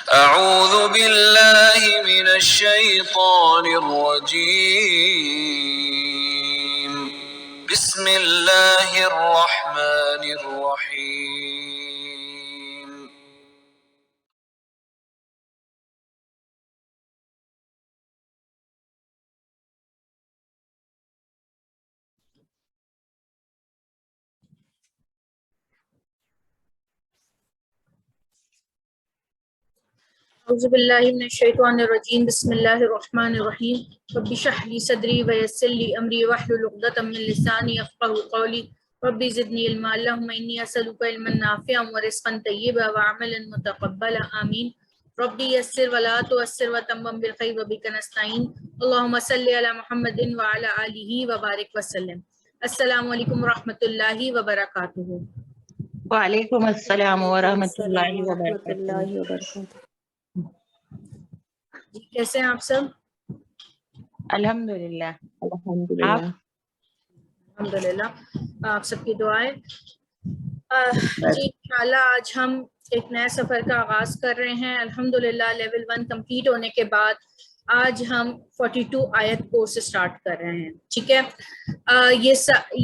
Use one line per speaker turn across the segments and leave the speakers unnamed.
أعوذ بالله من الشيطان الرجيم بسم الله الرحمن الرحيم
اعوذ باللہ من الشیطان الرجیم بسم اللہ الرحمن الرحیم رب اشرح لی صدری ویسر لی امری واحلل عقدۃ من لسانی یفقهوا قولی رب زدنی علما اللہم انی اسألک علما نافعا ورزقا طیبا وعملا متقبلا آمین رب یسر ولا تعسر وتمم بالخیر وبک نستعین اللہم صلی علی محمد وعلی آلہ وبارک وسلم۔ السلام علیکم ورحمۃ اللہ وبرکاتہ۔
وعلیکم السلام ورحمۃ اللہ وبرکاتہ۔
جی کیسے ہیں آپ سب؟
الحمدللہ۔
الحمدللہ۔
آپ؟
الحمدللہ، آپ سب کی دعائیں۔ جی انشاءاللہ آج ہم ایک نئے سفر کا آغاز کر رہے ہیں۔ الحمدللہ لیول 1 کمپلیٹ ہونے کے بعد آج ہم 42 آیت کورس سٹارٹ کر رہے ہیں، ٹھیک ہے۔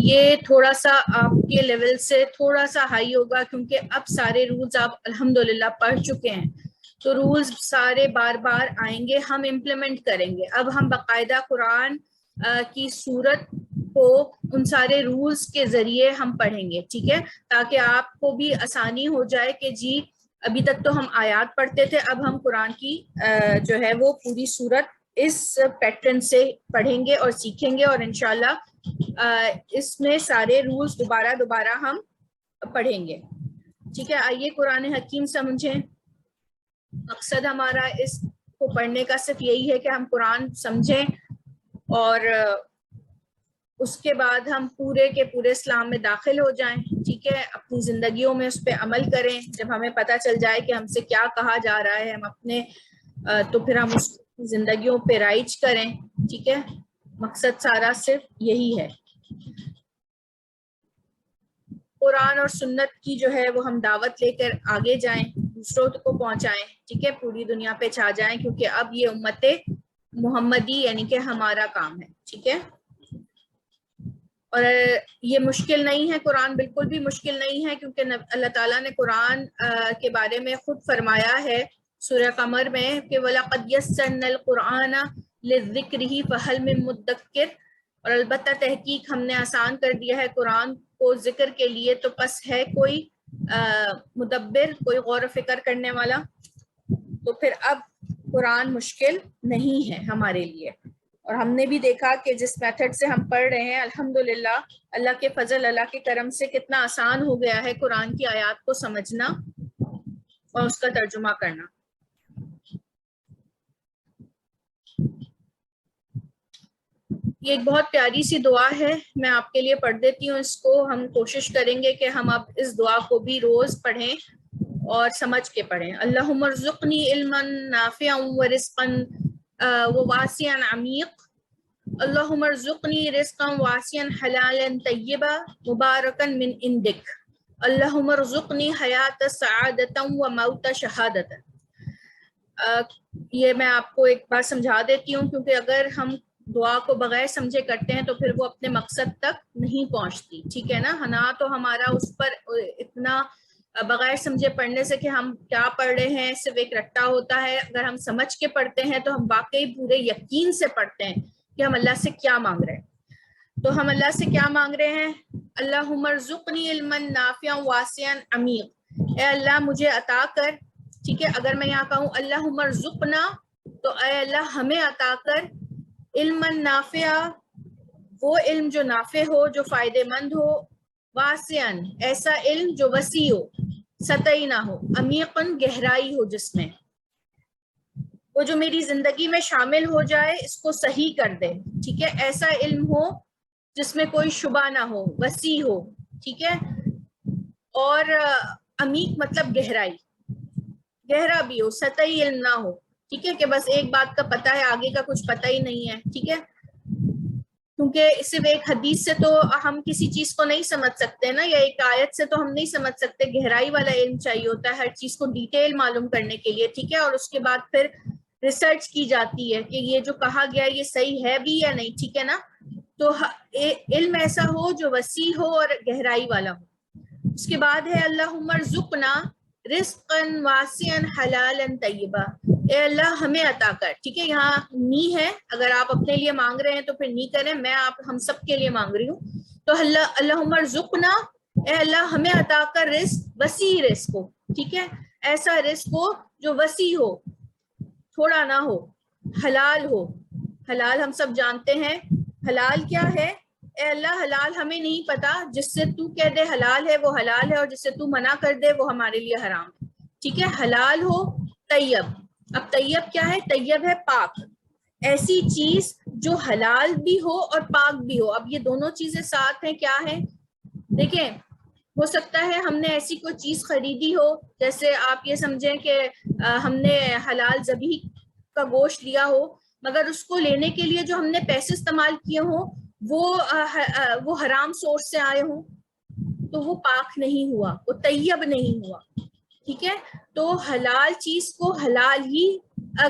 یہ تھوڑا سا آپ کے لیول سے تھوڑا سا ہائی ہوگا کیونکہ اب سارے رولز آپ الحمدللہ پڑھ چکے ہیں، تو رولز سارے بار بار آئیں گے، ہم امپلیمنٹ کریں گے۔ اب ہم باقاعدہ قرآن کی صورت کو ان سارے رولز کے ذریعے ہم پڑھیں گے، ٹھیک ہے، تاکہ آپ کو بھی آسانی ہو جائے کہ جی ابھی تک تو ہم آیات پڑھتے تھے، اب ہم قرآن کی جو ہے وہ پوری صورت اس پیٹرن سے پڑھیں گے اور سیکھیں گے، اور انشاءاللہ اس میں سارے رولز دوبارہ ہم پڑھیں گے، ٹھیک ہے۔ آئیے قرآن حکیم سمجھیں۔ مقصد ہمارا اس کو پڑھنے کا صرف یہی ہے کہ ہم قرآن سمجھیں اور اس کے بعد ہم پورے کے پورے اسلام میں داخل ہو جائیں، ٹھیک ہے، اپنی زندگیوں میں اس پہ عمل کریں۔ جب ہمیں پتہ چل جائے کہ ہم سے کیا کہا جا رہا ہے ہم اپنے تو پھر ہم اس زندگیوں پہ رائج کریں، ٹھیک ہے۔ مقصد سارا صرف یہی ہے، قرآن اور سنت کی جو ہے وہ ہم دعوت لے کر آگے جائیں، دوسروں کو پہنچائیں، ٹھیک ہے، پوری دنیا پہ چھا جائیں، کیونکہ اب یہ امت محمدی یعنی کہ ہمارا کام ہے، ٹھیک ہے۔ اور یہ مشکل نہیں ہے، قرآن بالکل بھی مشکل نہیں ہے، کیونکہ اللہ تعالیٰ نے قرآن کے بارے میں خود فرمایا ہے سورہ قمر میں کہ وَلَقَدْ يَسَّرْنَا الْقُرْآنَ لِلذِّكْرِ فَهَلْ مِن مُدَّكِّرٍ، اور البتہ تحقیق ہم نے آسان کر دیا ہے قرآن کو ذکر کے لیے، تو پس ہے کوئی مدبر، کوئی غور و فکر کرنے والا۔ تو پھر اب قرآن مشکل نہیں ہے ہمارے لیے، اور ہم نے بھی دیکھا کہ جس میتھڈ سے ہم پڑھ رہے ہیں الحمدللہ اللہ کے فضل اللہ کے کرم سے کتنا آسان ہو گیا ہے قرآن کی آیات کو سمجھنا اور اس کا ترجمہ کرنا۔ یہ ایک بہت پیاری سی دعا ہے، میں آپ کے لیے پڑھ دیتی ہوں اس کو۔ ہم کوشش کریں گے کہ ہم اب اس دعا کو بھی روز پڑھیں اور سمجھ کے پڑھیں۔ اللہم ارزقنی علما نافعا ورزقا وواسعا عمیق، اللہم ارزقنی رزقا واسعا حلالا طیبا مبارکا من عندک، اللہم ارزقنی حیات سعادتا وموت شہادتا۔ یہ میں آپ کو ایک بار سمجھا دیتی ہوں، کیونکہ اگر ہم دعا کو بغیر سمجھے کرتے ہیں تو پھر وہ اپنے مقصد تک نہیں پہنچتی، ٹھیک ہے نا۔ نہ تو ہمارا اس پر اتنا بغیر سمجھے پڑھنے سے کہ ہم کیا پڑھ رہے ہیں صرف ایک رٹا ہوتا ہے، اگر ہم سمجھ کے پڑھتے ہیں تو ہم واقعی پورے یقین سے پڑھتے ہیں کہ ہم اللہ سے کیا مانگ رہے ہیں۔ تو ہم اللہ سے کیا مانگ رہے ہیں؟ اللہم ارزقنی علما نافعا واسعا عمیق، اے اللہ مجھے عطا کر، ٹھیک ہے۔ اگر میں یہاں کہوں اللہم ارزقنا تو اے اللہ ہمیں عطا کر علما نافعا، وہ علم جو نافع ہو، جو فائدے مند ہو، واسعا ایسا علم جو وسیع ہو، سطحی نہ ہو، عمیقاً گہرائی ہو، جس میں وہ جو میری زندگی میں شامل ہو جائے اس کو صحیح کر دے، ٹھیک ہے۔ ایسا علم ہو جس میں کوئی شبہ نہ ہو، وسیع ہو، ٹھیک ہے۔ اور عمیق مطلب گہرائی، گہرا بھی ہو، سطحی علم نہ ہو، ٹھیک ہے، کہ بس ایک بات کا پتہ ہے آگے کا کچھ پتہ ہی نہیں ہے، ٹھیک ہے۔ کیونکہ صرف ایک حدیث سے تو ہم کسی چیز کو نہیں سمجھ سکتے نا، یا ایک آیت سے تو ہم نہیں سمجھ سکتے، گہرائی والا علم چاہیے ہوتا ہے ہر چیز کو ڈیٹیل معلوم کرنے کے لیے، ٹھیک ہے، اور اس کے بعد پھر ریسرچ کی جاتی ہے کہ یہ جو کہا گیا یہ صحیح ہے بھی یا نہیں، ٹھیک ہے نا. تو علم ایسا ہو جو وسیع ہو اور گہرائی والا ہو. اس کے بعد ہے اللہم ارزقنا رزقا واسعا حلالا طیبا، اے اللہ ہمیں عطا کر، ٹھیک ہے، یہاں نی ہے، اگر آپ اپنے لیے مانگ رہے ہیں تو پھر نی کریں، میں ہم سب کے لیے مانگ رہی ہوں. تو اللہم ارزقنا، اے اللہ ہمیں عطا کر رزق، وسیع رزق ہو، ٹھیک ہے، ایسا رزق ہو جو وسیع ہو، تھوڑا نہ ہو، حلال ہو. حلال ہم سب جانتے ہیں حلال کیا ہے. اے اللہ حلال ہمیں نہیں پتا، جس سے تو کہہ دے حلال ہے وہ حلال ہے، اور جس سے تو منع کر دے وہ ہمارے لیے حرام ہے، ٹھیک ہے. حلال ہو، طیب. اب طیب کیا ہے؟ طیب ہے پاک، ایسی چیز جو حلال بھی ہو اور پاک بھی ہو. اب یہ دونوں چیزیں ساتھ ہیں، کیا ہے؟ دیکھیں، ہو سکتا ہے ہم نے ایسی کوئی چیز خریدی ہو، جیسے آپ یہ سمجھیں کہ ہم نے حلال ذبیح کا گوشت لیا ہو، مگر اس کو لینے کے لیے جو ہم نے پیسے استعمال کیے ہوں وہ حرام سورس سے آئے ہوں، تو وہ پاک نہیں ہوا، وہ طیب نہیں ہوا، ٹھیک ہے. تو حلال چیز کو حلال ہی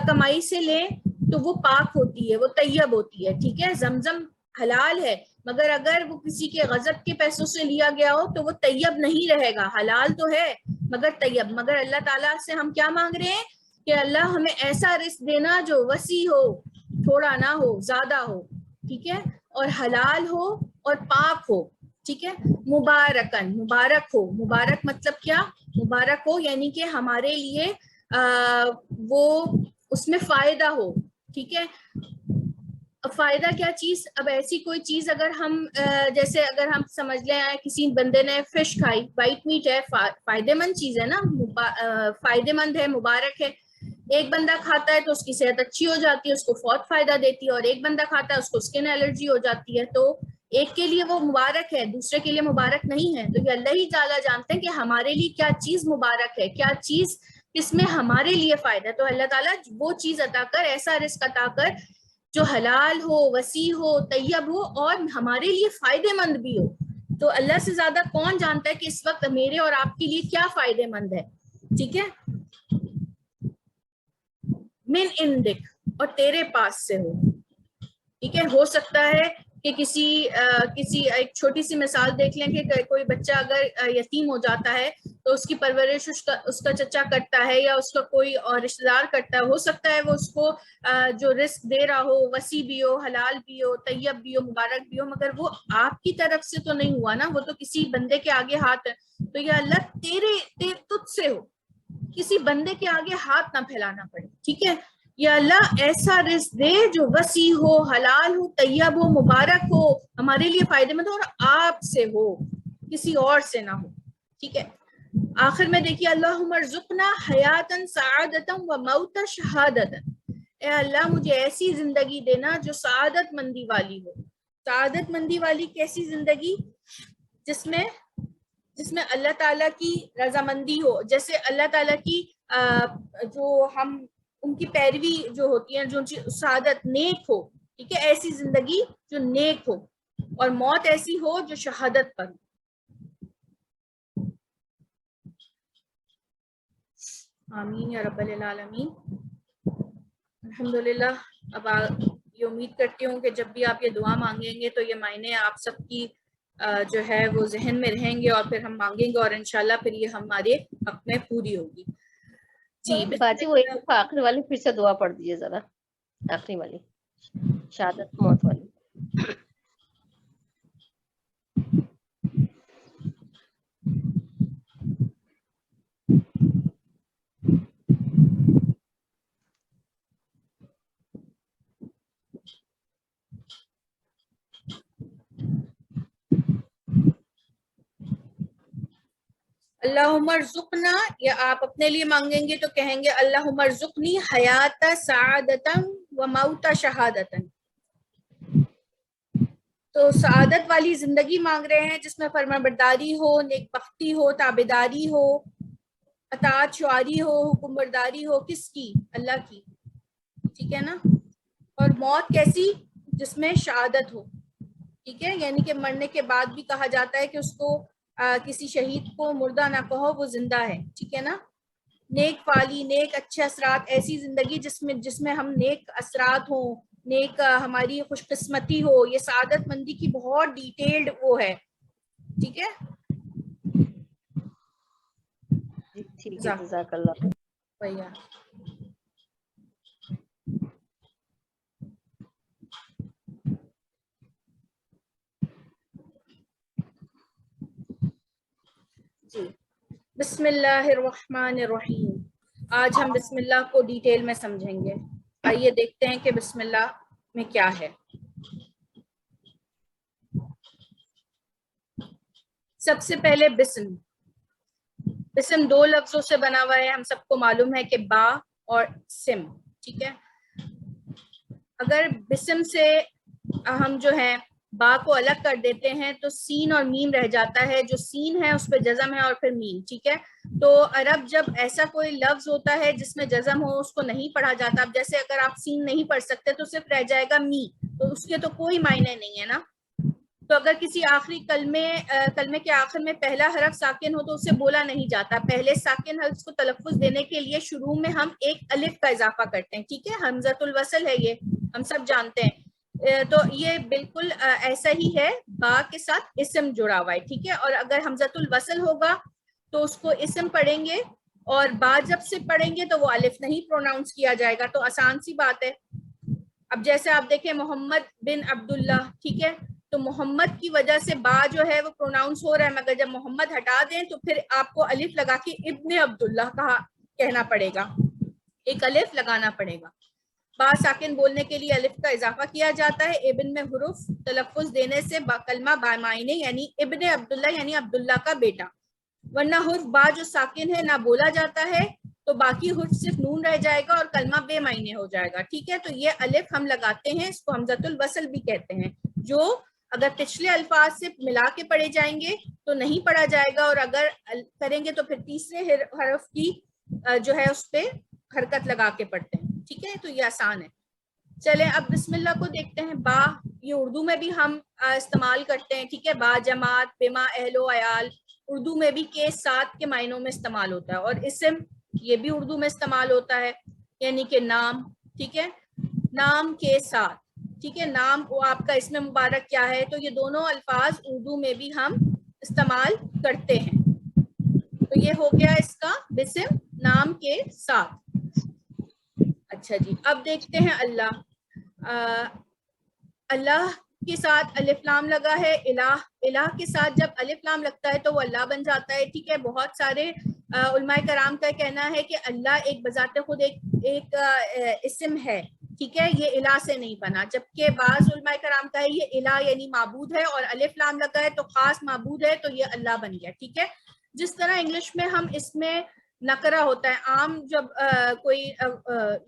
کمائی سے لیں تو وہ پاک ہوتی ہے، وہ طیب ہوتی ہے، ٹھیک ہے. زمزم حلال ہے، مگر اگر وہ کسی کے غضب کے پیسوں سے لیا گیا ہو تو وہ طیب نہیں رہے گا. حلال تو ہے مگر طیب. مگر اللہ تعالیٰ سے ہم کیا مانگ رہے ہیں کہ اللہ ہمیں ایسا رزق دینا جو وسیع ہو، تھوڑا نہ ہو، زیادہ ہو، ٹھیک ہے، اور حلال ہو اور پاک ہو، ٹھیک ہے. مبارکن، مبارک ہو. مبارک مطلب کیا؟ مبارک ہو یعنی کہ ہمارے لیے وہ اس میں فائدہ ہو، ٹھیک ہے. اب فائدہ کیا چیز؟ اب ایسی کوئی چیز اگر ہم جیسے اگر ہم سمجھ لیں کسی بندے نے فش کھائی، وائٹ میٹ ہے، فائدے مند چیز ہے نا، فائدے مند ہے، مبارک ہے. ایک بندہ کھاتا ہے تو اس کی صحت اچھی ہو جاتی ہے، اس کو فوت فائدہ دیتی ہے، اور ایک بندہ کھاتا ہے اس کو اسکن الرجی ہو جاتی ہے. تو ایک کے لیے وہ مبارک ہے، دوسرے کے لیے مبارک نہیں ہے. تو یہ اللہ ہی تعالیٰ جانتے ہیں کہ ہمارے لیے کیا چیز مبارک ہے، کیا چیز اس میں ہمارے لیے فائدہ ہے. تو اللہ تعالیٰ وہ چیز عطا کر، ایسا رزق عطا کر جو حلال ہو، وسیع ہو، طیب ہو، اور ہمارے لیے فائدے مند بھی ہو. تو اللہ سے زیادہ کون جانتا ہے کہ اس وقت میرے اور آپ کے لیے کیا فائدے مند ہے، ٹھیک ہے. من عندک، اور تیرے پاس سے ہو، ٹھیک ہے. ہو سکتا ہے کہ کسی ایک چھوٹی سی مثال دیکھ لیں کہ کوئی بچہ اگر یتیم ہو جاتا ہے تو اس کی پرورش اس کا چچا کرتا ہے یا اس کا کوئی اور رشتہ دار کرتا ہے. ہو سکتا ہے وہ اس کو جو رزق دے رہا ہو وسیع بھی ہو، حلال بھی ہو، طیب بھی ہو، مبارک بھی ہو، مگر وہ آپ کی طرف سے تو نہیں ہوا نا، وہ تو کسی بندے کے آگے ہاتھ ہے. تو یا اللہ تجھ سے ہو، کسی بندے کے آگے ہاتھ نہ پھیلانا پڑے، ٹھیک ہے. یا اللہ ایسا رزق دے جو وسیع ہو، حلال ہو، طیب ہو، مبارک ہو، ہمارے لیے فائدے مند ہو، اور آپ سے ہو، کسی اور سے نہ ہو، ٹھیک ہے. آخر میں دیکھیے اللہم ارزقنا حیاتا سعادتا و موتا شہادتا، اے اللہ مجھے ایسی زندگی دینا جو سعادت مندی والی ہو. سعادت مندی والی کیسی زندگی؟ جس میں اللہ تعالیٰ کی رضامندی ہو، جیسے اللہ تعالیٰ کی جو ہم ان کی پیروی جو ہوتی ہے، جو سعادت نیک ہو، ٹھیک ہے، ایسی زندگی جو نیک ہو، اور موت ایسی ہو جو شہادت پر ہو. آمین یا رب العالمین. الحمدللہ. اب یہ امید کرتی ہوں کہ جب بھی آپ یہ دعا مانگیں گے تو یہ معنی آپ سب کی جو ہے وہ ذہن میں رہیں گے، اور پھر ہم مانگیں گے، اور انشاءاللہ پھر یہ ہمارے حق میں پوری ہوگی. جی
باجی وہ ایک دفعہ آخری والی پھر سے دعا پڑھ دیجیے ذرا، آخری والی شہادت موت والی.
اللہم ارزقنا، یا آپ اپنے لیے مانگیں گے تو کہیں گے اللہم ارزقنی حیات سعادتا و موت شہادتا. تو سعادت والی زندگی مانگ رہے ہیں جس میں فرمانبرداری ہو، نیک بختی ہو، تابعداری ہو، اطاعت شعاری ہو، حکم برداری ہو، کس کی؟ اللہ کی، ٹھیک ہے نا. اور موت کیسی؟ جس میں شہادت ہو. ٹھیک ہے، یعنی کہ مرنے کے بعد بھی کہا جاتا ہے کہ اس کو کسی شہید کو مردہ نہ کہو، وہ زندہ ہے، ٹھیک ہے نا. نیک فالی، نیک اچھے اثرات، ایسی زندگی جس میں ہم نیک اثرات ہوں، نیک ہماری خوش قسمتی ہو، یہ سعادت مندی کی بہت ڈیٹیلڈ وہ ہے. ٹھیک ہے،
جی ٹھیک ہے، جزاک اللہ.
بھیا جی. بسم اللہ الرحمن الرحیم. آج ہم بسم اللہ کو ڈیٹیل میں سمجھیں گے. آئیے دیکھتے ہیں کہ بسم اللہ میں کیا ہے. سب سے پہلے بسم. بسم دو لفظوں سے بنا ہوا ہے، ہم سب کو معلوم ہے کہ با اور سم. ٹھیک ہے، اگر بسم سے ہم جو ہے با کو الگ کر دیتے ہیں تو سین اور میم رہ جاتا ہے. جو سین ہے اس پہ جزم ہے اور پھر میم. ٹھیک ہے، تو عرب جب ایسا کوئی لفظ ہوتا ہے جس میں جزم ہو اس کو نہیں پڑھا جاتا. اب جیسے اگر آپ سین نہیں پڑھ سکتے تو صرف رہ جائے گا می، تو اس کے تو کوئی معنی نہیں ہے نا. تو اگر کسی آخری کلمے کے آخر میں پہلا حرف ساکن ہو تو اسے بولا نہیں جاتا. پہلے ساکن حرف کو تلفظ دینے کے لیے شروع میں ہم ایک الف کا اضافہ کرتے ہیں. ٹھیک ہے، حمزۃ الوصل ہے، یہ ہم سب جانتے ہیں. تو یہ بالکل ایسا ہی ہے، با کے ساتھ اسم جڑا ہوا ہے. ٹھیک ہے، اور اگر حمزۃ الوصل ہوگا تو اس کو اسم پڑھیں گے، اور با جب سے پڑھیں گے تو وہ الف نہیں پروناؤنس کیا جائے گا. تو آسان سی بات ہے. اب جیسے آپ دیکھیں محمد بن عبداللہ، ٹھیک ہے، تو محمد کی وجہ سے با جو ہے وہ پروناؤنس ہو رہا ہے، مگر جب محمد ہٹا دیں تو پھر آپ کو الف لگا کے ابن عبداللہ کہنا پڑے گا، ایک الف لگانا پڑے گا. با ساکن بولنے کے لیے الف کا اضافہ کیا جاتا ہے. ابن میں حروف تلفظ دینے سے کلمہ بامعنی یعنی ابن عبداللہ یعنی عبداللہ کا بیٹا. ورنہ حرف با جو ساکن ہے نہ بولا جاتا ہے تو باقی حرف صرف نون رہ جائے گا اور کلمہ بے معنی ہو جائے گا. ٹھیک ہے، تو یہ الف ہم لگاتے ہیں، اس کو حمزۃ الوصل بھی کہتے ہیں، جو اگر پچھلے الفاظ سے ملا کے پڑھے جائیں گے تو نہیں پڑھا جائے گا، اور اگر کریں گے تو پھر تیسرے حرف کی جو ہے اس پہ حرکت لگا کے پڑھتے ہیں. ٹھیک ہے، تو یہ آسان ہے. چلیں اب بسم اللہ کو دیکھتے ہیں. با یہ اردو میں بھی ہم استعمال کرتے ہیں. ٹھیک ہے، با جماعت، بما، اہل و عیال، اردو میں بھی کے ساتھ کے معنوں میں استعمال ہوتا ہے. اور اسم یہ بھی اردو میں استعمال ہوتا ہے، یعنی کہ نام. ٹھیک ہے، نام کے ساتھ. ٹھیک ہے، نام وہ آپ کا اسم مبارک کیا ہے، تو یہ دونوں الفاظ اردو میں بھی ہم استعمال کرتے ہیں. تو یہ ہو گیا اس کا بسم، نام کے ساتھ. اچھا جی، اب دیکھتے ہیں اللہ. اللہ کے ساتھ الف لام لگا ہے. الہ کے ساتھ جب الف لام لگتا ہے تو وہ اللہ بن جاتا ہے. ٹھیک ہے، بہت سارے علماء کرام کا کہنا ہے کہ اللہ ایک بذات خود ایک اسم ہے. ٹھیک ہے، یہ الہ سے نہیں بنا، جبکہ بعض علماء کرام کا ہے یہ الہ یعنی معبود ہے، اور الف لام لگا ہے تو خاص معبود ہے، تو یہ اللہ بن گیا. ٹھیک ہے، جس طرح انگلش میں ہم اس میں نکرہ ہوتا ہے، عام جب کوئی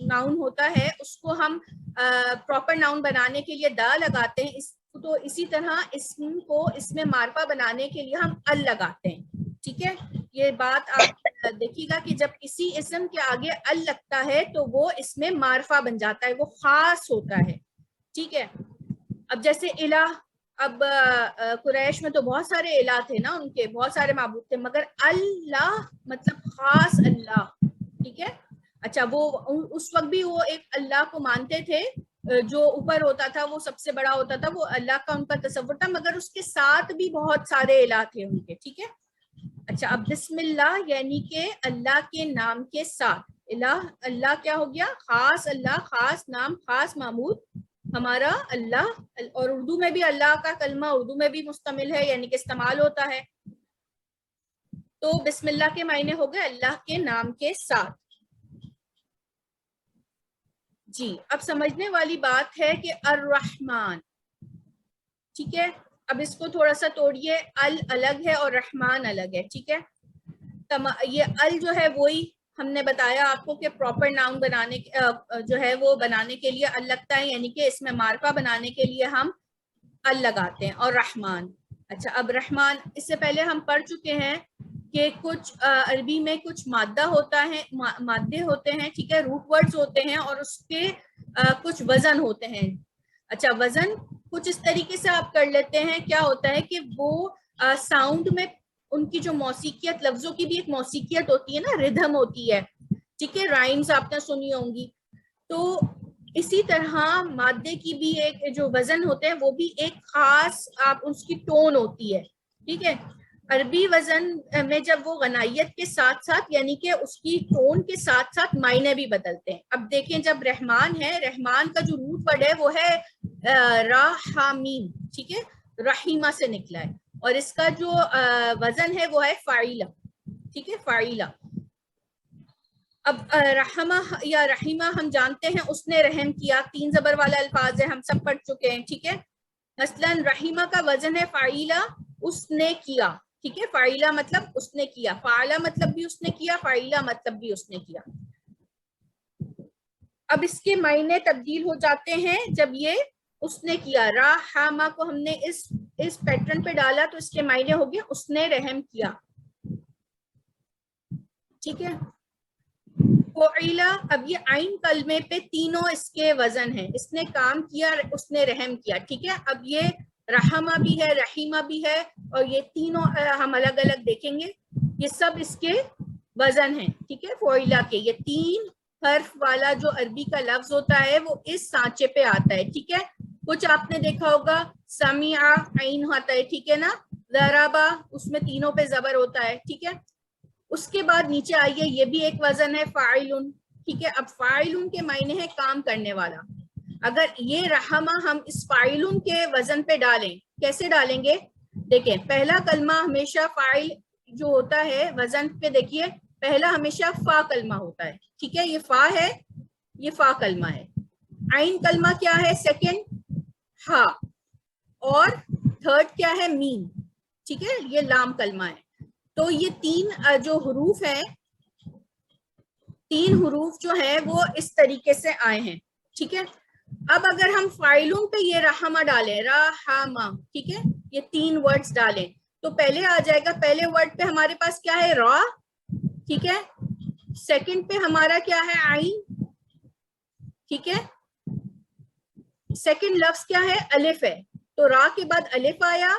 ناؤن ہوتا ہے اس کو ہم پراپر ناؤن بنانے کے لیے دا لگاتے ہیں، تو اسی طرح اسم کو اس میں معرفہ بنانے کے لیے ہم ال لگاتے ہیں. ٹھیک ہے، یہ بات آپ دیکھیے گا کہ جب کسی اسم کے آگے ال لگتا ہے تو وہ اس میں معرفہ بن جاتا ہے، وہ خاص ہوتا ہے. ٹھیک ہے، اب جیسے الہ، اب قریش میں تو بہت سارے الہ تھے نا، ان کے بہت سارے معبود تھے، مگر اللہ مطلب خاص اللہ. ٹھیک ہے، اچھا وہ اس وقت بھی وہ ایک اللہ کو مانتے تھے، جو اوپر ہوتا تھا وہ سب سے بڑا ہوتا تھا، وہ اللہ کا ان کا تصور تھا، مگر اس کے ساتھ بھی بہت سارے الہ تھے ان کے. ٹھیک ہے، اچھا اب بسم اللہ یعنی کہ اللہ کے نام کے ساتھ. الہ، اللہ کیا ہو گیا؟ خاص اللہ، خاص نام، خاص معبود ہمارا اللہ. اور اردو میں بھی اللہ کا کلمہ اردو میں بھی مستمل ہے، یعنی کہ استعمال ہوتا ہے. تو بسم اللہ کے معنی ہو گئے اللہ کے نام کے ساتھ. جی، اب سمجھنے والی بات ہے کہ الرحمن. ٹھیک ہے، اب اس کو تھوڑا سا توڑیے. ال الگ ہے اور رحمان الگ ہے. ٹھیک ہے، یہ ال جو ہے وہی ہم نے بتایا آپ کو کہ پراپر ناؤن بنانے جو ہے وہ بنانے کے لیے ال لگتا ہے، یعنی کہ اس میں معرفہ بنانے کے لیے ہم ال لگاتے ہیں. اور رحمان. اچھا اب رحمان، اس سے پہلے ہم پڑھ چکے ہیں کہ کچھ عربی میں کچھ مادے ہوتے ہیں. ٹھیک ہے، روٹ ورڈز ہوتے ہیں اور اس کے کچھ وزن ہوتے ہیں. اچھا، وزن کچھ اس طریقے سے آپ کر لیتے ہیں. کیا ہوتا ہے کہ وہ ساؤنڈ میں ان کی جو موسیقیت, لفظوں کی بھی ایک موسیقیت ہوتی ہے نا, ردھم ہوتی ہے, ٹھیک ہے, رائمز آپ نے سنی ہوں گی. تو اسی طرح مادے کی بھی ایک جو وزن ہوتے ہیں وہ بھی ایک خاص آپ اس کی ٹون ہوتی ہے, ٹھیک ہے. عربی وزن میں جب وہ غنائیت کے ساتھ ساتھ یعنی کہ اس کی ٹون کے ساتھ ساتھ معنی بھی بدلتے ہیں. اب دیکھیں جب رحمان ہے, رحمان کا جو روٹ ورڈ ہے وہ ہے راحمین, ٹھیک ہے, رحیمہ سے نکلا ہے, اور اس کا جو وزن ہے وہ ہے فاعلہ, ٹھیک ہے, فاعلہ. اب رحمہ یا رحیمہ ہم جانتے ہیں اس نے رحم کیا, 3 زبر والا الفاظ ہے, ہم سب پڑھ چکے ہیں, ٹھیک ہے. مثلاً رحیمہ کا وزن ہے فاعلہ, اس نے کیا, ٹھیک ہے. فاعلہ مطلب اس نے کیا, فاعلہ مطلب بھی اس نے کیا, فاعلہ مطلب بھی اس نے کیا. اب اس کے معنی تبدیل ہو جاتے ہیں جب یہ اس نے کیا. رحمہ کو ہم نے اس پیٹرن پہ ڈالا تو اس کے معنی ہو گیا اس نے رحم کیا, ٹھیک ہے. فعیلہ, اب یہ عین کلمے پہ تینوں اس کے وزن ہیں, اس نے کام کیا, اس نے رحم کیا, ٹھیک ہے. اب یہ رحمہ بھی ہے, رحیمہ بھی ہے, اور یہ تینوں ہم الگ الگ دیکھیں گے, یہ سب اس کے وزن ہیں, ٹھیک ہے. فعیلہ کے یہ 3 حرف والا جو عربی کا لفظ ہوتا ہے وہ اس سانچے پہ آتا ہے, ٹھیک ہے. کچھ آپ نے دیکھا ہوگا سمیع عین ہوتا ہے, ٹھیک ہے نا. ضربہ, اس میں تینوں پہ زبر ہوتا ہے, ٹھیک ہے. اس کے بعد نیچے آئیے, یہ بھی ایک وزن ہے فاعلن, ٹھیک ہے. اب فاعلن کے معنی ہے کام کرنے والا. اگر یہ رحمہ ہم اس فاعلن کے وزن پہ ڈالیں, کیسے ڈالیں گے, دیکھیں پہلا کلمہ ہمیشہ فاعل جو ہوتا ہے وزن پہ, دیکھیے پہلا ہمیشہ فا کلمہ ہوتا ہے, ٹھیک ہے. یہ فا ہے, یہ فا کلمہ ہے. عین کلمہ کیا ہے, سیکنڈ ہا, اور تھرڈ کیا ہے, میم, ٹھیک ہے. یہ لام کلمہ ہے. تو یہ 3 جو حروف ہیں, 3 حروف جو ہیں وہ اس طریقے سے آئے ہیں, ٹھیک ہے. اب اگر ہم فاعلون پہ یہ رحمہ ڈالیں, رحمہ, ٹھیک ہے, یہ 3 ورڈز ڈالیں تو پہلے آ جائے گا, پہلے ورڈ پہ ہمارے پاس کیا ہے, را, ٹھیک ہے. سیکنڈ پہ ہمارا کیا ہے, عین, ٹھیک ہے. سیکنڈ لفظ کیا ہے, الف ہے, تو را کے بعد الف آیا.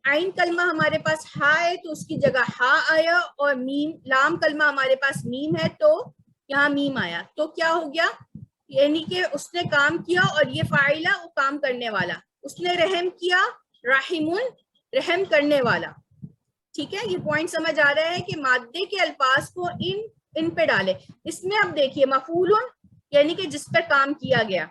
عین کلمہ ہمارے پاس ہا ہے تو اس کی جگہ ہا آیا, اور میم, لام کلمہ ہمارے پاس میم ہے تو یہاں میم آیا. تو کیا ہو گیا, یعنی کہ اس نے کام کیا, اور یہ فاعلہ وہ کام کرنے والا. اس نے رحم کیا, راحمون, رحم کرنے والا, ٹھیک ہے. یہ پوائنٹ سمجھ آ رہا ہے کہ مادے کے الفاظ کو ان پہ ڈالے. اس میں اب دیکھیے مفعولن یعنی کہ جس پر کام کیا گیا,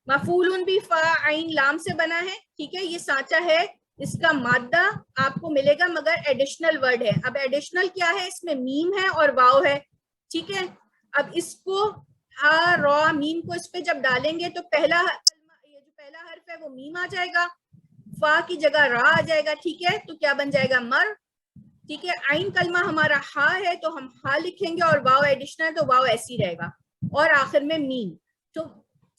مفعولن بھی فا عین لام سے بنا ہے, ٹھیک ہے. یہ سانچہ ہے, اس کا مادہ آپ کو ملے گا مگر ایڈیشنل ورڈ ہے. اب ایڈیشنل کیا ہے, اس میں میم ہے اور واو ہے, ٹھیک ہے. اب اس کو ہا را میم کو اس پہ جب ڈالیں گے تو پہلا یہ جو پہلا حرف ہے وہ میم آ جائے گا, فا کی جگہ را آ جائے گا, ٹھیک ہے. تو کیا بن جائے گا, مر, ٹھیک ہے. عین کلمہ ہمارا ہا ہے تو ہم ہا لکھیں گے, اور واو ایڈیشنل تو واو ایسی رہے گا, اور آخر میں میم, تو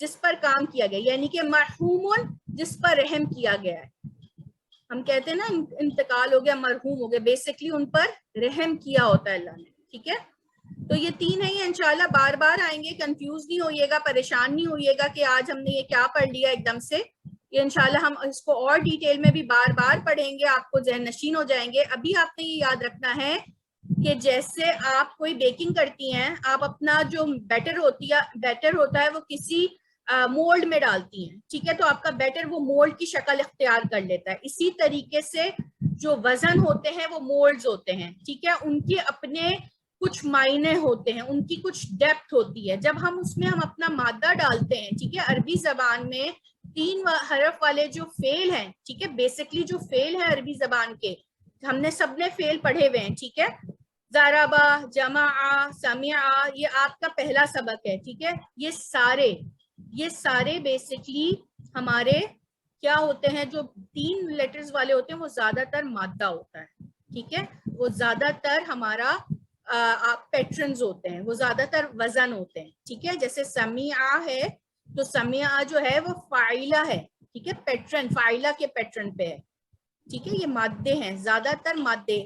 جس پر کام کیا گیا, یعنی کہ مرحومن, جس پر رحم کیا گیا ہے. ہم کہتے ہیں نا انتقال ہو گیا, مرحوم ہو گیا, بیسکلی ان پر رحم کیا ہوتا ہے اللہ نے, ٹھیک ہے. تو یہ 3 ہیں, یہ انشاءاللہ بار بار آئیں گے, کنفیوز نہیں ہوئیے گا, پریشان نہیں ہوئیے گا کہ آج ہم نے یہ کیا پڑھ لیا ایک دم سے. یہ انشاءاللہ ہم اس کو اور ڈیٹیل میں بھی بار بار پڑھیں گے, آپ کو ذہن نشین ہو جائیں گے. ابھی آپ نے یہ یاد رکھنا ہے کہ جیسے آپ کوئی بیکنگ کرتی ہیں, آپ اپنا جو بیٹر ہوتا ہے وہ کسی مولڈ میں ڈالتی ہیں, ٹھیک ہے. تو آپ کا بیٹر وہ مولڈ کی شکل اختیار کر لیتا ہے. اسی طریقے سے جو وزن ہوتے ہیں وہ مولڈز ہوتے ہیں, ٹھیک ہے. ان کے اپنے کچھ معنی ہوتے ہیں, ان کی کچھ ڈیپتھ ہوتی ہے. جب ہم اس میں ہم اپنا مادہ ڈالتے ہیں, ٹھیک ہے. عربی زبان میں 3 حرف والے جو فعل ہیں, ٹھیک ہے, بیسکلی جو فعل ہیں عربی زبان کے, ہم نے سب نے فعل پڑھے ہوئے ہیں, ٹھیک ہے. ضربہ, جمع, سمع, یہ آپ کا پہلا سبق ہے, ٹھیک ہے. یہ سارے بیسکلی ہمارے کیا ہوتے ہیں, جو 3 لیٹرز والے ہوتے ہیں وہ زیادہ تر مادہ ہوتا ہے, ٹھیک ہے. وہ زیادہ تر ہمارا پیٹرنز ہوتے ہیں, وہ زیادہ تر وزن ہوتے ہیں, ٹھیک ہے. جیسے سمیع ہے تو سمیع جو ہے وہ فاعلہ ہے, ٹھیک ہے, پیٹرن فاعلہ کے پیٹرن پہ ہے, ٹھیک ہے. یہ مادے ہیں, زیادہ تر مادے.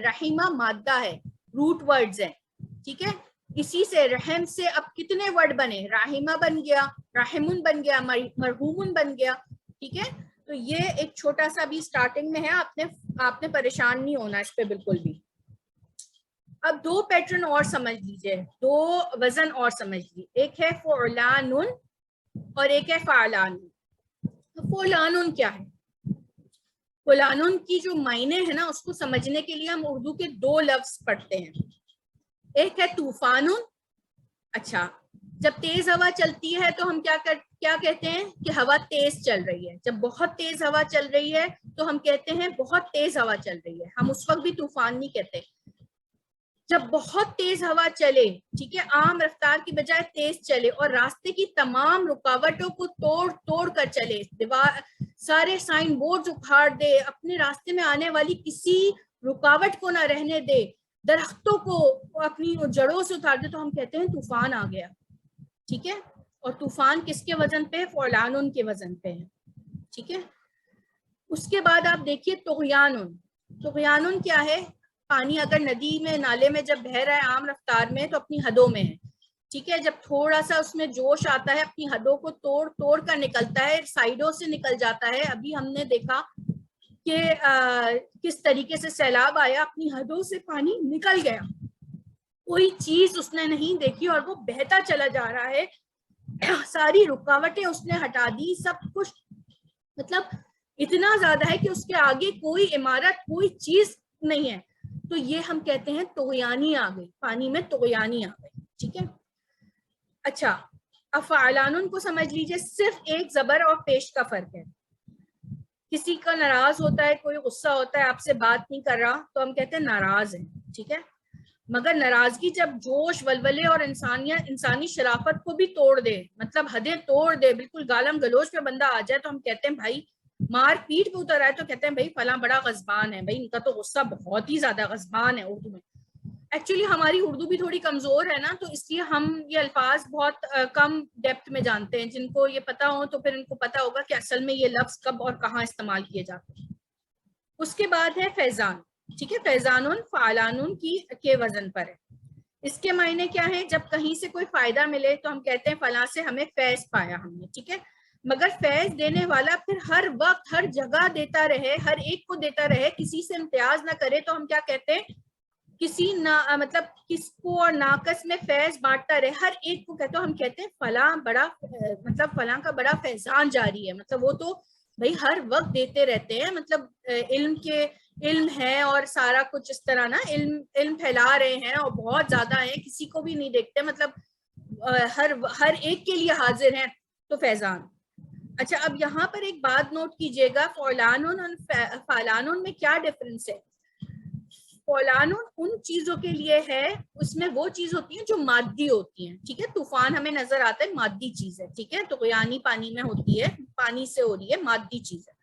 رحیمہ مادہ ہے, روٹ ورڈز ہیں, ٹھیک ہے. اسی سے رحم سے اب کتنے ورڈ بنے, راحمہ بن گیا, راحمن بن گیا, مرحومن بن گیا, ٹھیک ہے. تو یہ ایک چھوٹا سا بھی اسٹارٹنگ میں ہے، آپ نے پریشان نہیں ہونا اس پہ بالکل بھی. اب دو پیٹرن اور سمجھ لیجئے، دو وزن اور سمجھ لیجیے، ایک ہے فعلان اور ایک ہے فعلان. فعلان کیا ہے؟ فعلان کی جو معنی ہے نا، اس کو سمجھنے کے لیے ہم اردو کے دو لفظ پڑھتے ہیں. ایک ہے طوفان. اچھا، جب تیز ہوا چلتی ہے تو ہم کیا کہتے ہیں کہ ہوا تیز چل رہی ہے. جب بہت تیز ہوا چل رہی ہے تو ہم کہتے ہیں بہت تیز ہوا چل رہی ہے. ہم اس وقت بھی طوفان نہیں کہتے. جب بہت تیز ہوا چلے، ٹھیک ہے، عام رفتار کی بجائے تیز چلے اور راستے کی تمام رکاوٹوں کو توڑ کر چلے، سارے سائن بورڈز اکھاڑ دے، اپنے راستے میں آنے والی کسی رکاوٹ کو نہ رہنے دے، درختوں کو اپنی جڑوں سے اتار دے، تو ہم کہتے ہیں طوفان آ گیا. ٹھیک ہے، اور طوفان کس کے وزن پہ ہے؟ فعلان کے وزن پہ ہے. ٹھیک ہے، اس کے بعد آپ دیکھیے طغیان. طغیان کیا ہے؟ پانی اگر ندی میں نالے میں جب بہہ رہا ہے عام رفتار میں تو اپنی حدوں میں ہے. ٹھیک ہے، جب تھوڑا سا اس میں جوش آتا ہے اپنی حدوں کو توڑ کر نکلتا ہے، سائڈوں سے نکل جاتا ہے. ابھی ہم نے دیکھا کہ کس طریقے سے سیلاب آیا، اپنی حدوں سے پانی نکل گیا، کوئی چیز اس نے نہیں دیکھی اور وہ بہتا چلا جا رہا ہے. ساری رکاوٹیں اس نے ہٹا دی، سب کچھ مطلب اتنا زیادہ ہے کہ اس کے آگے کوئی عمارت، کوئی چیز نہیں ہے. تو یہ ہم کہتے ہیں طغیانی آ گئی، پانی میں طغیانی آ گئی. ٹھیک ہے، اچھا اب فعلان کو سمجھ لیجئے. صرف ایک زبر اور پیش کا فرق ہے. کسی کا ناراض ہوتا ہے، کوئی غصہ ہوتا ہے، آپ سے بات نہیں کر رہا، تو ہم کہتے ہیں ناراض ہے. ٹھیک ہے، مگر ناراضگی جب جوش، ولولے اور انسانی شرافت کو بھی توڑ دے، مطلب حدیں توڑ دے، بالکل گالم گلوچ پہ بندہ آ جائے، تو ہم کہتے ہیں بھائی مار پیٹ پہ اتر آئے تو کہتے ہیں بھائی فلاں بڑا غضبان ہے، بھائی ان کا تو غصہ بہت ہی زیادہ غضبان ہے. اردو میں ایکچولی ہماری اردو بھی تھوڑی کمزور ہے نا، تو اس لیے ہم یہ الفاظ بہت کم ڈیپتھ میں جانتے ہیں. جن کو یہ پتا ہو تو پھر ان کو پتا ہوگا کہ اصل میں یہ لفظ کب اور کہاں استعمال کیے جاتے ہیں. اس کے بعد ہے فیضان. ٹھیک ہے، فیضان فعلان کے وزن پر ہے. اس کے معنی کیا ہے؟ جب کہیں سے کوئی فائدہ ملے تو ہم کہتے ہیں فلاں سے ہمیں فیض پایا ہم نے. ٹھیک ہے، مگر فیض دینے والا پھر ہر وقت ہر جگہ دیتا رہے، ہر ایک کو دیتا رہے، کسی سے امتیاز نہ کرے، تو ہم کیا کہتے ہیں؟ مطلب کس کو اور ناقص میں فیض بانٹتا رہے، ہر ایک کو کہتے ہیں. ہم کہتے ہیں فلاں بڑا، مطلب فلاں کا بڑا فیضان جاری ہے، مطلب وہ تو بھائی ہر وقت دیتے رہتے ہیں، مطلب علم ہے اور سارا کچھ اس طرح نا، علم پھیلا رہے ہیں اور بہت زیادہ ہیں، کسی کو بھی نہیں دیکھتے، مطلب ہر ایک کے لیے حاضر ہیں، تو فیضان. اچھا اب یہاں پر ایک بات نوٹ کیجئے گا، فعلان اور فعلان میں کیا ڈفرنس ہے؟ فعلان ان چیزوں کے لیے ہے، اس میں وہ چیز ہوتی ہیں جو مادی ہوتی ہیں. ٹھیک ہے، طوفان ہمیں نظر آتا ہے مادی چیز ہے. ٹھیک ہے، طغیانی پانی میں ہوتی ہے، پانی سے ہو رہی ہے، مادی چیز ہے.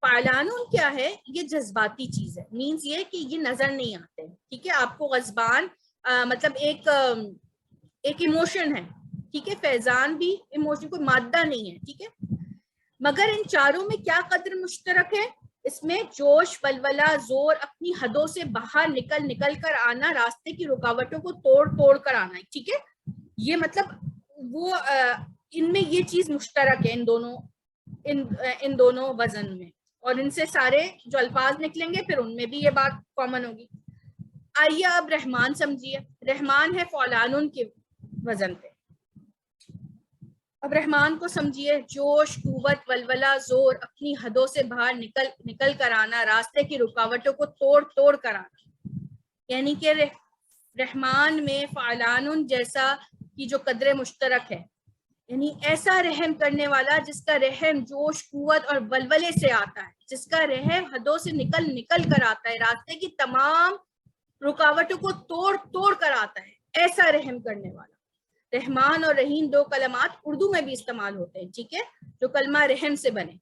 فعلان کیا ہے؟ یہ جذباتی چیز ہے. مینز یہ کہ یہ نظر نہیں آتے. ٹھیک ہے، آپ کو غضبان مطلب ایک ایموشن ہے. ٹھیک ہے، فیضان بھی ایموشن، کوئی مادہ نہیں ہے. ٹھیک ہے، مگر ان چاروں میں کیا قدر مشترک ہے؟ اس میں جوش، ولولہ، زور، اپنی حدوں سے باہر نکل کر آنا، راستے کی رکاوٹوں کو توڑ کر آنا. ٹھیک ہے، یہ مطلب وہ ان میں یہ چیز مشترک ہے، ان دونوں وزن میں، اور ان سے سارے جو الفاظ نکلیں گے پھر ان میں بھی یہ بات کامن ہوگی. آئیے اب رحمان سمجھیے. رحمان ہے فعلان کے وزن پہ. اب رحمان کو سمجھیے. جوش، قوت، ولولہ، زور، اپنی حدوں سے باہر نکل کر آنا، راستے کی رکاوٹوں کو توڑ کر آنا. یعنی کہ رحمان میں فعلان جیسا کی جو قدر مشترک ہے، یعنی ایسا رحم کرنے والا جس کا رحم جوش، قوت اور ولولے سے آتا ہے، جس کا رحم حدوں سے نکل کر آتا ہے، راستے کی تمام رکاوٹوں کو توڑ کر آتا ہے، ایسا رحم کرنے والا. رحمان اور رحیم دو کلمات اردو میں بھی استعمال ہوتے ہیں. ٹھیک ہے، جو کلمہ رحم سے بنے.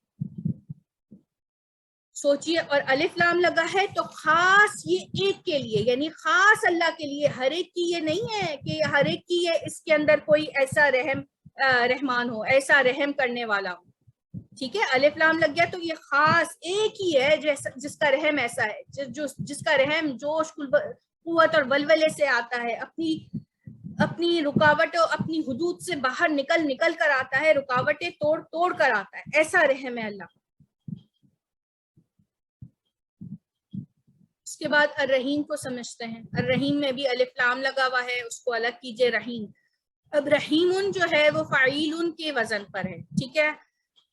سوچئے، اور الف لام لگا ہے تو خاص یہ ایک کے لیے، یعنی خاص اللہ کے لیے. ہر ایک کی یہ نہیں ہے کہ ہر ایک کی یہ اس کے اندر کوئی ایسا رحمان ہو، ایسا رحم کرنے والا ہو. ٹھیک ہے، الف لام لگ گیا تو یہ خاص ایک ہی ہے جس کا رحم ایسا ہے، جس کا رحم جوش، قوت اور ولولے سے آتا ہے، اپنی رکاوٹوں، اپنی حدود سے باہر نکل کر آتا ہے، رکاوٹیں توڑ کر آتا ہے. ایسا رحم ہے اللہ. کے بعد الرحیم کو سمجھتے ہیں. الرحیم میں بھی الف لام لگا ہوا ہے, اس کو الگ کیجئے رحیم. اب رحیمن جو ہے وہ فاعیلن کے وزن پر ہے, ٹھیک ہے.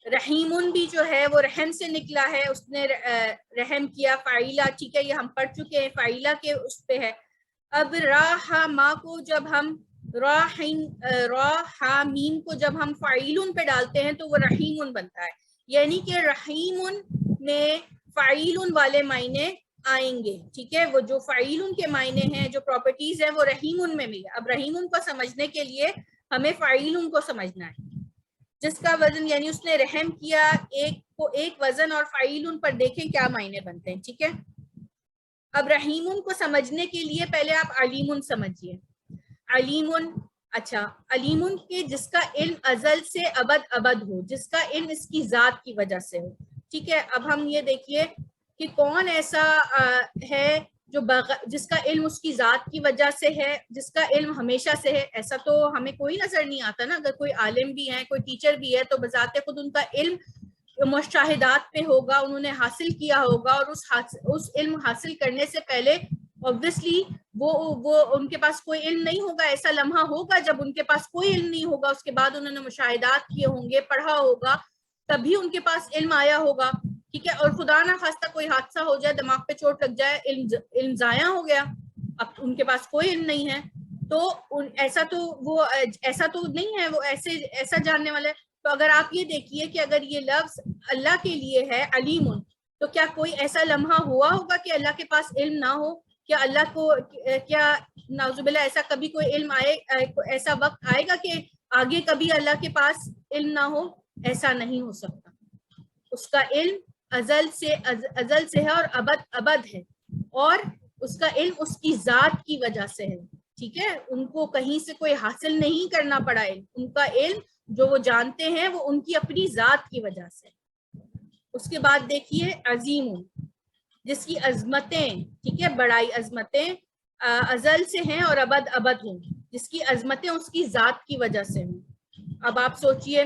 رحیمن بھی جو ہے وہ رحم سے نکلا ہے, اس نے رحم کیا, فاعلہ, ٹھیک ہے, یہ ہم پڑھ چکے ہیں, فاعلہ کے اس پہ ہے. اب راحما کو جب ہم راحمین کو جب ہم فاعلن پہ ڈالتے ہیں تو وہ رحیمن بنتا ہے. یعنی کہ رحیمن میں فاعلن والے معنی آئیں گے, ٹھیک ہے. وہ جو فاعلن کے معنی ہیں, جو پراپرٹیز ہیں, وہ رحیمن میں بھی ہے. اب رحیمن کو سمجھنے کے لیے ہمیں فاعلن کو سمجھنا ہے, جس کا وزن یعنی اس نے رحم کیا ایک وزن, اور فاعلن پر دیکھیں کیا معنی بنتے ہیں, ٹھیک ہے. اب رحیمن کو سمجھنے کے لیے پہلے آپ علیمن سمجھیے. علیمن, اچھا, علیمن کے جس کا علم ازل سے ابد ہو, جس کا علم اس کی ذات کی وجہ سے ہو, ٹھیک ہے. اب ہم یہ دیکھیے کہ کون ایسا ہے جو جس کا علم اس کی ذات کی وجہ سے ہے, جس کا علم ہمیشہ سے ہے. ایسا تو ہمیں کوئی نظر نہیں آتا نا. اگر کوئی عالم بھی ہے, کوئی ٹیچر بھی ہے, تو بذات خود ان کا علم مشاہدات پہ ہوگا, انہوں نے حاصل کیا ہوگا, اور اس علم حاصل کرنے سے پہلے obviously وہ ان کے پاس کوئی علم نہیں ہوگا. ایسا لمحہ ہوگا جب ان کے پاس کوئی علم نہیں ہوگا, اس کے بعد انہوں نے مشاہدات کیے ہوں گے, پڑھا ہوگا, تبھی ان کے پاس علم آیا ہوگا, ٹھیک ہے. اور خدا نہ خواستہ کوئی حادثہ ہو جائے, دماغ پہ چوٹ لگ جائے, علم ضائع ہو گیا, اب ان کے پاس کوئی علم نہیں ہے. تو ایسا تو نہیں ہے وہ ایسا جاننے والے. تو اگر آپ یہ دیکھیے کہ اگر یہ لفظ اللہ کے لیے ہے علیمن, تو کیا کوئی ایسا لمحہ ہوا ہوگا کہ اللہ کے پاس علم نہ ہو؟ کیا اللہ کو, کیا نعوذ باللہ ایسا کبھی کوئی علم ایسا وقت آئے گا کہ آگے کبھی اللہ کے پاس علم نہ ہو؟ ایسا نہیں ہو سکتا. اس کا علم ازل سے ہے اور ابد ہے, اور اس کا علم اس کی ذات کی وجہ سے ہے, ٹھیک ہے. ان کو کہیں سے کوئی حاصل نہیں کرنا پڑا علم. ان کا علم جو وہ جانتے ہیں وہ ان کی اپنی ذات کی وجہ سے. اس کے بعد دیکھیے عظیم, جس کی عظمتیں, ٹھیک ہے, بڑائی, عظمتیں ازل سے ہیں اور ابد ہوں, جس کی عظمتیں اس کی ذات کی وجہ سے ہوں. اب آپ سوچئے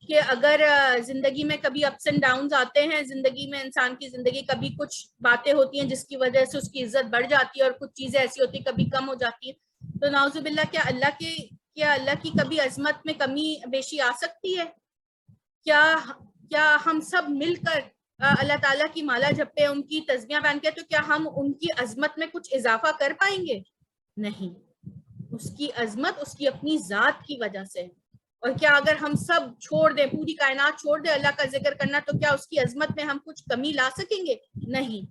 کہ اگر زندگی میں کبھی اپس اینڈ ڈاؤنز آتے ہیں, زندگی میں انسان کی زندگی کبھی کچھ باتیں ہوتی ہیں جس کی وجہ سے اس کی عزت بڑھ جاتی ہے, اور کچھ چیزیں ایسی ہوتی ہیں کبھی کم ہو جاتی ہیں, تو نعوذ باللہ کیا اللہ کی کبھی عظمت میں کمی بیشی آ سکتی ہے؟ کیا ہم سب مل کر اللہ تعالیٰ کی مالا جپے, ان کی تسبیحاں پہن کے, تو کیا ہم ان کی عظمت میں کچھ اضافہ کر پائیں گے؟ نہیں. اس کی عظمت اس کی اپنی ذات کی وجہ سے. اور کیا اگر ہم سب چھوڑ دیں, پوری کائنات چھوڑ دیں اللہ کا ذکر کرنا, تو کیا اس کی عظمت میں ہم کچھ کمی لا سکیں گے؟ نہیں,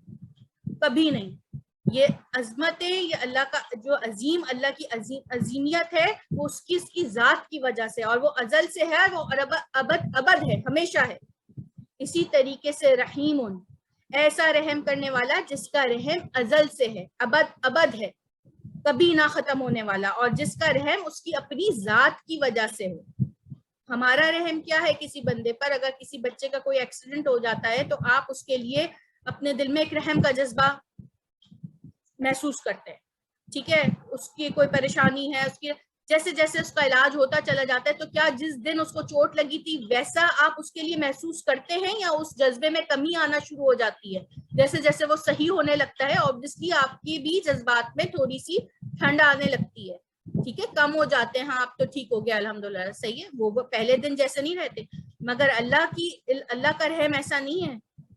کبھی نہیں. یہ عظمتیں, یہ اللہ کا جو عظیم, اللہ کی عظیمیت ہے, وہ اس کی ذات کی وجہ سے, اور وہ ازل سے ہے, وہ ابد ہے, ہمیشہ ہے. اسی طریقے سے رحیم, ایسا رحم کرنے والا جس کا رحم ازل سے ہے, ابد ہے, کبھی نہ ختم ہونے والا, اور جس کا رحم اس کی اپنی ذات کی وجہ سے ہو. ہمارا رحم کیا ہے کسی بندے پر؟ اگر کسی بچے کا کوئی ایکسیڈنٹ ہو جاتا ہے تو آپ اس کے لیے اپنے دل میں ایک رحم کا جذبہ محسوس کرتے ہیں, ٹھیک ہے. اس کی کوئی پریشانی ہے, اس کی جیسے جیسے اس کا علاج ہوتا چلا جاتا ہے, تو کیا جس دن اس کو چوٹ لگی تھی ویسا آپ اس کے لیے محسوس کرتے ہیں, یا اس جذبے میں کمی آنا شروع ہو جاتی ہے جیسے جیسے وہ صحیح ہونے لگتا ہے؟ obviously آپ کی بھی جذبات میں تھوڑی سی ٹھنڈ آنے لگتی ہے, ٹھیک ہے, کم ہو جاتے ہیں. ہاں اب تو ٹھیک ہو گیا الحمدللہ, صحیح ہے. وہ پہلے دن جیسے نہیں رہتے, مگر اللہ کا رحم ایسا نہیں ہے,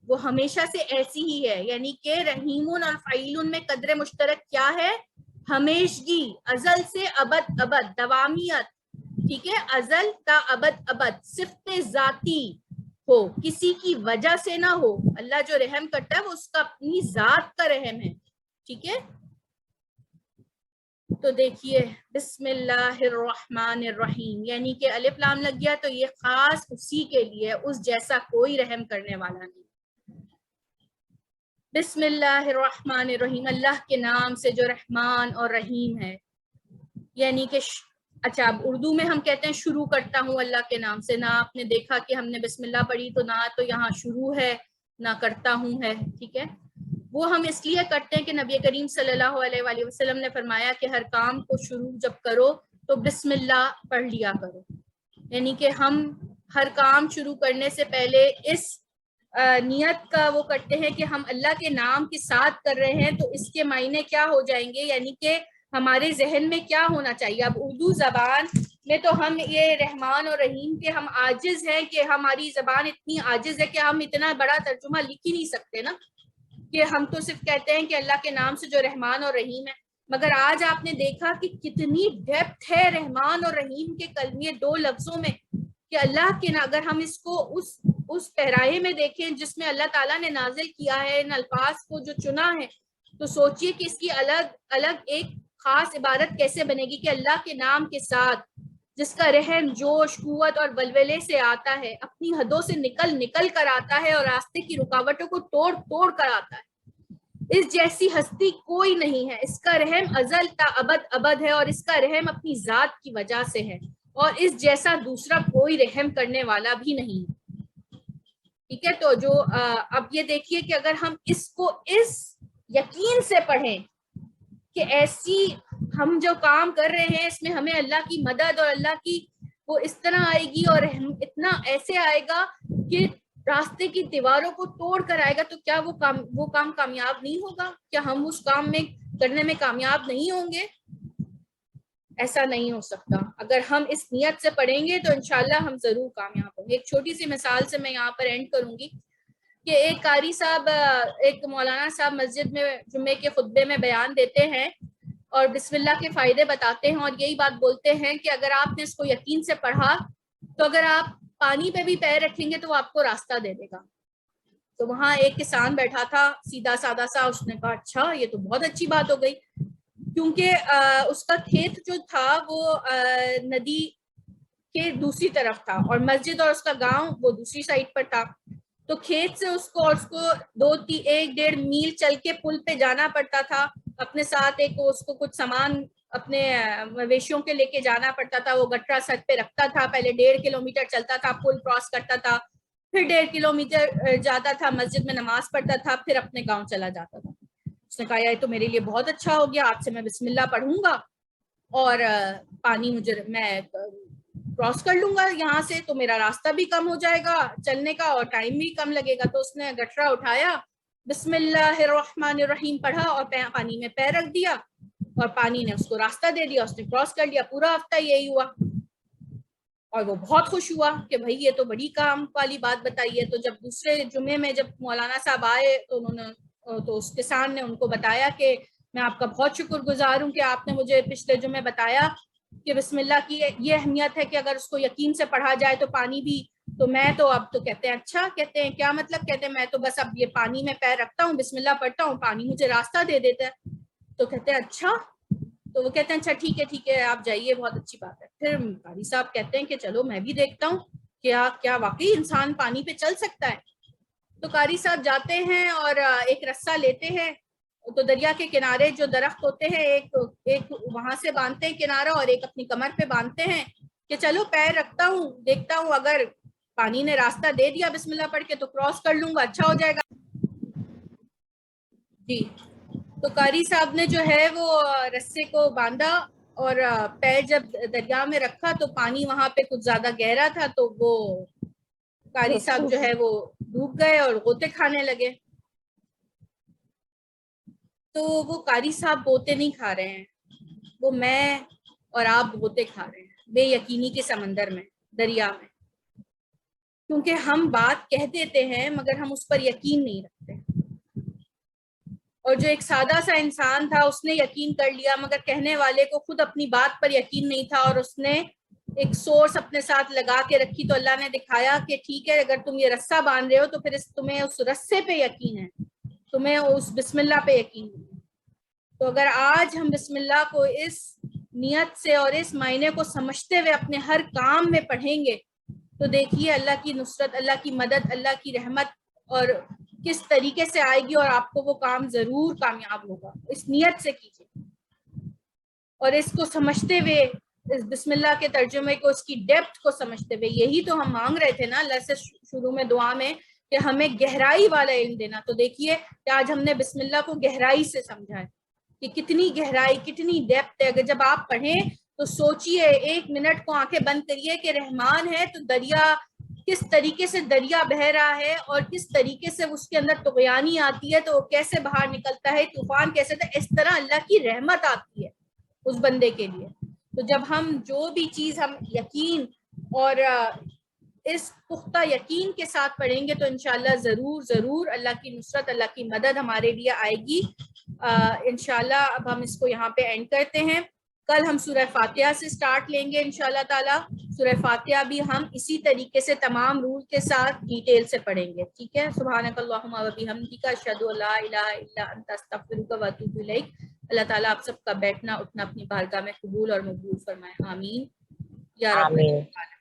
وہ ہمیشہ سے ایسی ہی ہے. یعنی کہ رحیمون اور فعیلون میں قدر مشترک کیا ہے؟ ہمیشگی, ازل سے ابد, دوامیت, ٹھیک ہے, ازل تا ابد, صفت ذاتی ہو, کسی کی وجہ سے نہ ہو. اللہ جو رحم کرتا ہے وہ اس کا اپنی ذات کا رحم ہے, ٹھیک ہے. تو دیکھیے بسم اللہ الرحمن الرحیم, یعنی کہ الف لام لگ گیا تو یہ خاص اسی کے لیے, اس جیسا کوئی رحم کرنے والا نہیں. بسم اللہ الرحمن الرحیم, اللہ کے نام سے جو رحمان اور رحیم ہے. یعنی کہ اچھا, اب اردو میں ہم کہتے ہیں شروع کرتا ہوں اللہ کے نام سے. نہ آپ نے دیکھا کہ ہم نے بسم اللہ پڑھی تو نہ تو یہاں شروع ہے نہ کرتا ہوں ہے, ٹھیک ہے. وہ ہم اس لیے کرتے ہیں کہ نبی کریم صلی اللہ علیہ وآلہ وسلم نے فرمایا کہ ہر کام کو شروع جب کرو تو بسم اللہ پڑھ لیا کرو. یعنی کہ ہم ہر کام شروع کرنے سے پہلے اس نیت کا وہ کرتے ہیں کہ ہم اللہ کے نام کے ساتھ کر رہے ہیں تو اس کے معنی کیا ہو جائیں گے، یعنی کہ ہمارے ذہن میں کیا ہونا چاہیے. اب اردو زبان میں تو ہم یہ رحمان اور رحیم کے ہم عاجز ہیں کہ ہماری زبان اتنی عاجز ہے کہ ہم اتنا بڑا ترجمہ لکھ ہی نہیں سکتے نا، کہ ہم تو صرف کہتے ہیں کہ اللہ کے نام سے جو رحمان اور رحیم ہے. مگر آج آپ نے دیکھا کہ کتنی ڈیپتھ ہے رحمان اور رحیم کے کلمے دو لفظوں میں، کہ اللہ کے اگر ہم اس کو اس پیرائے میں دیکھیں جس میں اللہ تعالیٰ نے نازل کیا ہے ان الفاظ کو جو چنا ہے، تو سوچئے کہ اس کی الگ ایک خاص عبارت کیسے بنے گی کہ اللہ کے نام کے ساتھ، جس کا رحم جوش قوت اور ولولے سے آتا ہے، اپنی حدوں سے نکل کر آتا ہے اور راستے کی رکاوٹوں کو توڑ کر آتا ہے. اس جیسی ہستی کوئی نہیں ہے، اس کا رحم ازل تا ابد ہے اور اس کا رحم اپنی ذات کی وجہ سے ہے، اور اس جیسا دوسرا کوئی رحم کرنے والا بھی نہیں ہے. ٹھیک ہے، تو جو اب یہ دیکھیے کہ اگر ہم اس کو اس یقین سے پڑھیں کہ ایسی ہم جو کام کر رہے ہیں اس میں ہمیں اللہ کی مدد اور اللہ کی وہ اس طرح آئے گی اور اتنا ایسے آئے گا کہ راستے کی دیواروں کو توڑ کر آئے گا، تو کیا وہ کام کامیاب نہیں ہوگا؟ کیا ہم اس کام میں کرنے میں کامیاب نہیں ہوں گے؟ ایسا نہیں ہو سکتا. اگر ہم اس نیت سے پڑھیں گے تو انشاءاللہ ہم ضرور کامیاب ہوں گے. ایک چھوٹی سی مثال سے میں یہاں پر اینڈ کروں گی کہ ایک قاری صاحب، ایک مولانا صاحب مسجد میں جمعے کے خطبے میں بیان دیتے ہیں اور بسم اللہ کے فائدے بتاتے ہیں، اور یہی بات بولتے ہیں کہ اگر آپ نے اس کو یقین سے پڑھا تو اگر آپ پانی پہ بھی پیر رکھیں گے تو وہ آپ کو راستہ دے دے گا. تو وہاں ایک کسان بیٹھا تھا سیدھا سادہ سا، اس نے کہا اچھا یہ تو بہت اچھی بات ہو گئی، کیونکہ اس کا کھیت جو تھا وہ ندی کے دوسری طرف تھا اور مسجد اور اس کا گاؤں وہ دوسری سائڈ پر تھا. تو کھیت سے اس کو 1-1.5 میل چل کے پل پہ جانا پڑتا تھا، اپنے ساتھ اس کو کچھ سامان اپنے مویشیوں کے لے کے جانا پڑتا تھا. وہ گٹرا سر پہ رکھتا تھا، پہلے 1.5 کلومیٹر چلتا تھا، پل کراس کرتا تھا، پھر 1.5 کلومیٹر جاتا تھا، مسجد میں نماز پڑھتا تھا، پھر اپنے گاؤں چلا جاتا تھا. اس نے کہا یہ تو میرے لیے بہت اچھا ہو گیا، آج سے میں بسم اللہ پڑھوں گا اور پانی میں کراس کر لوں گا یہاں سے، تو میرا راستہ بھی کم ہو جائے گا چلنے کا اور ٹائم بھی کم لگے گا. تو اس نے گٹرا اٹھایا، بسم اللہ الرحمن الرحیم پڑھا اور پانی میں پیر رکھ دیا اور پانی نے اس کو راستہ دے دیا، اس نے کراس کر لیا. پورا ہفتہ یہی ہوا اور وہ بہت خوش ہوا کہ بھائی یہ تو بڑی کام والی بات بتائی ہے. تو جب دوسرے جمعے میں جب مولانا صاحب آئے تو اس کسان نے ان کو بتایا کہ میں آپ کا بہت شکر گزار ہوں کہ آپ نے مجھے پچھلے جمعے بتایا کہ بسم اللہ کی یہ اہمیت ہے کہ اگر اس کو یقین سے پڑھا جائے تو پانی بھی. تو میں تو اب تو کہتے ہیں اچھا، کہتے ہیں کیا مطلب؟ کہتے ہیں میں تو بس اب یہ پانی میں پیر رکھتا ہوں، بسم اللہ پڑھتا ہوں، پانی مجھے راستہ دے دیتا ہے. تو کہتے ہیں اچھا. تو وہ کہتے ہیں اچھا ٹھیک ہے آپ جائیے، بہت اچھی بات ہے. پھر قاری صاحب کہتے ہیں کہ چلو میں بھی دیکھتا ہوں کیا واقعی انسان پانی پہ چل سکتا ہے. تو قاری صاحب جاتے ہیں اور ایک رسہ لیتے ہیں، تو دریا کے کنارے جو درخت ہوتے ہیں ایک وہاں سے باندھتے ہیں کنارہ اور ایک اپنی کمر پہ باندھتے ہیں کہ چلو پیر رکھتا ہوں، دیکھتا ہوں اگر پانی نے راستہ دے دیا بسم اللہ پڑھ کے تو کراس کر لوں گا، اچھا ہو جائے گا. جی. تو قاری صاحب نے جو ہے وہ رسے کو باندھا اور پیر جب دریا میں رکھا تو پانی وہاں پہ کچھ زیادہ گہرا تھا، تو وہ قاری صاحب جو ہے وہ ڈوب گئے اور غوطے کھانے لگے. تو وہ قاری صاحب غوطے نہیں کھا رہے ہیں، وہ میں اور آپ غوطے کھا رہے ہیں بے یقینی کے سمندر میں، دریا میں. کیونکہ ہم بات کہہ دیتے ہیں مگر ہم اس پر یقین نہیں رکھتے. اور جو ایک سادہ سا انسان تھا اس نے یقین کر لیا مگر کہنے والے کو خود اپنی بات پر یقین نہیں تھا، اور اس نے ایک سورس اپنے ساتھ لگا کے رکھی. تو اللہ نے دکھایا کہ ٹھیک ہے اگر تم یہ رسہ باندھ رہے ہو تو پھر تمہیں اس رسے پہ یقین ہے، تمہیں اس بسم اللہ پہ یقین ہے. تو اگر آج ہم بسم اللہ کو اس نیت سے اور اس معنی کو سمجھتے ہوئے اپنے ہر کام میں پڑھیں گے تو دیکھیے اللہ کی نصرت، اللہ کی مدد، اللہ کی رحمت اور کس طریقے سے آئے گی، اور آپ کو وہ کام ضرور کامیاب ہوگا. اس نیت سے کیجیے اور اس کو سمجھتے ہوئے، اس بسم اللہ کے ترجمے کو، اس کی ڈیپتھ کو سمجھتے ہوئے. یہی تو ہم مانگ رہے تھے نا اللہ سے شروع میں دعا میں کہ ہمیں گہرائی والا علم دینا. تو دیکھیے کہ آج ہم نے بسم اللہ کو گہرائی سے سمجھا ہے کہ کتنی گہرائی، کتنی ڈیپتھ ہے. اگر جب آپ پڑھیں تو سوچئے، 1 منٹ کو آنکھیں بند کریے کہ رحمان ہے تو دریا کس طریقے سے دریا بہہ رہا ہے اور کس طریقے سے اس کے اندر طغیانی آتی ہے تو وہ کیسے باہر نکلتا ہے, طوفان کیسے تھا, اس طرح اللہ کی رحمت آتی ہے اس بندے کے لیے. تو جب ہم جو بھی چیز ہم یقین اور اس پختہ یقین کے ساتھ پڑھیں گے تو انشاءاللہ ضرور ضرور اللہ کی نصرت, اللہ کی مدد ہمارے لیے آئے گی. انشاءاللہ اب ہم اس کو یہاں پہ اینڈ کرتے ہیں. کل ہم سورہ فاتحہ سے سٹارٹ لیں گے انشاءاللہ تعالی. سورہ فاتحہ بھی ہم اسی طریقے سے تمام رول کے ساتھ ڈیٹیل سے پڑھیں گے, ٹھیک ہے. سبحانک اللہم و بحمدک اشہد ان لا الہ الا انت استغفرک و اتوب الیک. اللہ تعالیٰ آپ سب کا بیٹھنا اٹھنا اپنی بارگاہ میں قبول اور مقبول فرمائے, آمین یا رب
آمین.
العالمین.